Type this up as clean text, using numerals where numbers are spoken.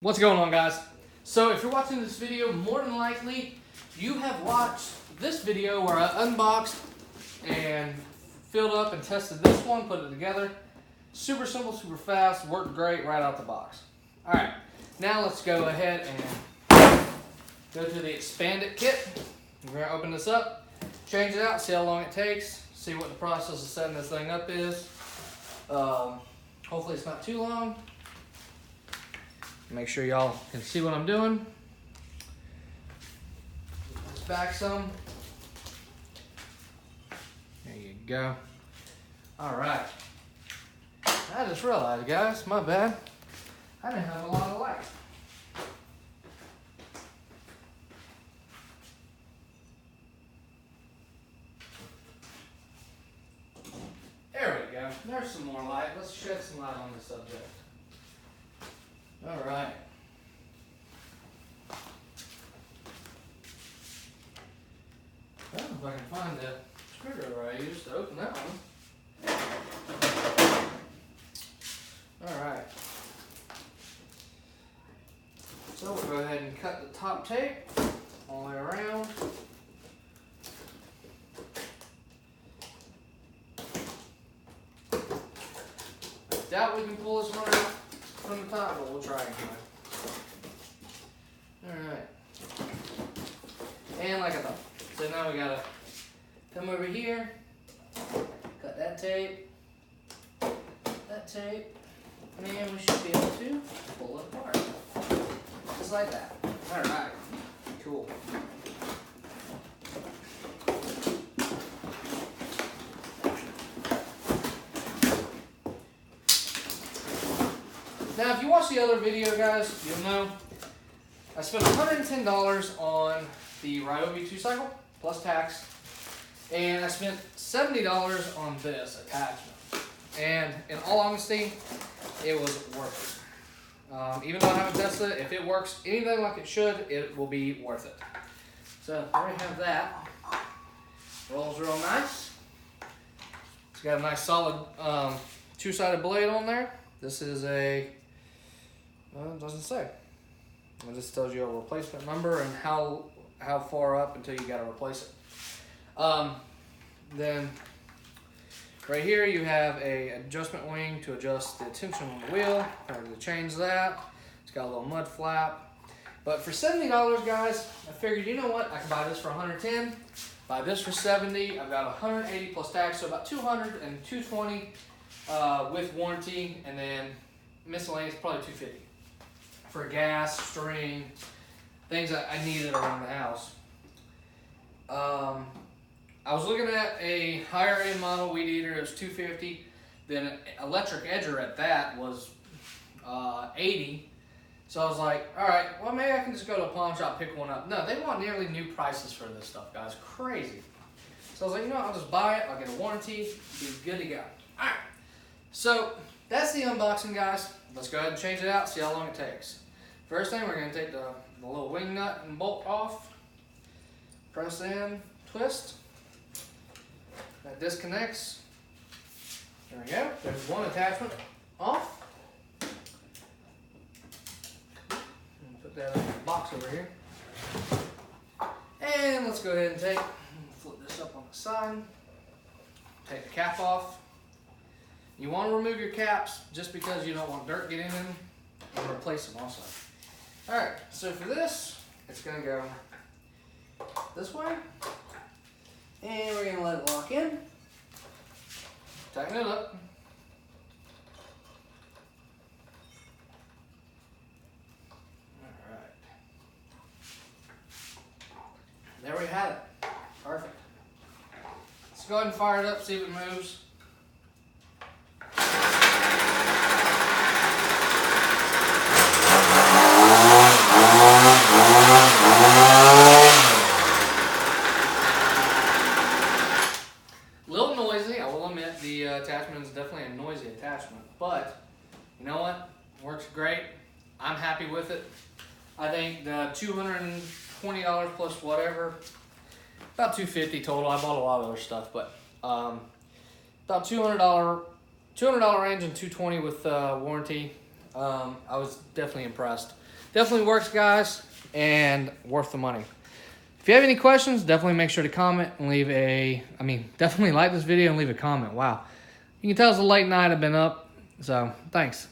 What's going on, guys? So if you're watching this video, more than likely you have watched this video where I unboxed and filled up and tested this one, put it together. Super simple, super fast, worked great right out the box. Alright, now let's go ahead and go to the expanded kit. We're going to open this up, change it out, see how long it takes, see what the process of setting this thing up is. Hopefully it's not too long. Make sure y'all can see what I'm doing. Let's back some. There you go. All right. I just realized, guys, my bad. I didn't have a lot of light. There we go. There's some more light. Let's shed some light on this subject. All right. I don't know if I can find the screwdriver I used to open that one. All right. So we'll go ahead and cut the top tape all the way around. I doubt we can pull this one out from the top, but we'll try anyway. Alright. And like I thought. So now we gotta come over here, cut that tape, and we should be able to pull it apart. Just like that. Alright. Cool. Now, if you watch the other video, guys, you'll know I spent $110 on the Ryobi 2-cycle, plus tax, and I spent $70 on this attachment. And in all honesty, it was worth it. Even though I haven't tested it, if it works anything like it should, it will be worth it. So, there we have that. Rolls real nice. It's got a nice solid two-sided blade on there. This is a... Well, it doesn't say. It just tells you a replacement number and how far up until you got to replace it. Then right here you have a adjustment wing to adjust the tension on the wheel. Or to change that. It's got a little mud flap. But for $70, guys, I figured, you know what? I can buy this for $110. Buy this for $70. I've got $180 plus tax, so about $200 and $220 with warranty, and then miscellaneous probably $250. For gas, string, things that I needed around the house. I was looking at a higher end model weed eater. It was $250. Then an electric edger at that was $80. So I was like, all right, well maybe I can just go to a pawn shop, pick one up. No, they want nearly new prices for this stuff, guys. Crazy. So I was like, you know what, I'll just buy it. I'll get a warranty. Be good to go. All right. So that's the unboxing, guys. Let's go ahead and change it out, see how long it takes. First thing, we're going to take the little wing nut and bolt off. Press in, twist. That disconnects. There we go. There's one attachment off. Put that in the box over here. And let's go ahead and flip this up on the side. Take the cap off. You want to remove your caps just because you don't want dirt getting in them, and replace them also. Alright, so for this, it's going to go this way, and we're going to let it lock in. Tighten it up. Alright. There we have it. Perfect. Let's go ahead and fire it up, see if it moves. Little noisy, I will admit. The attachment is definitely a noisy attachment, but you know what? Works great. I'm happy with it. I think the $220 plus whatever, about $250 total. I bought a lot of other stuff, but about $200 $200 range and $220 with warranty. I was definitely impressed. Definitely works, guys, and worth the money. If you have any questions, definitely make sure to comment and leave definitely like this video and leave a comment. Wow. You can tell it's a late night. I've been up, so thanks.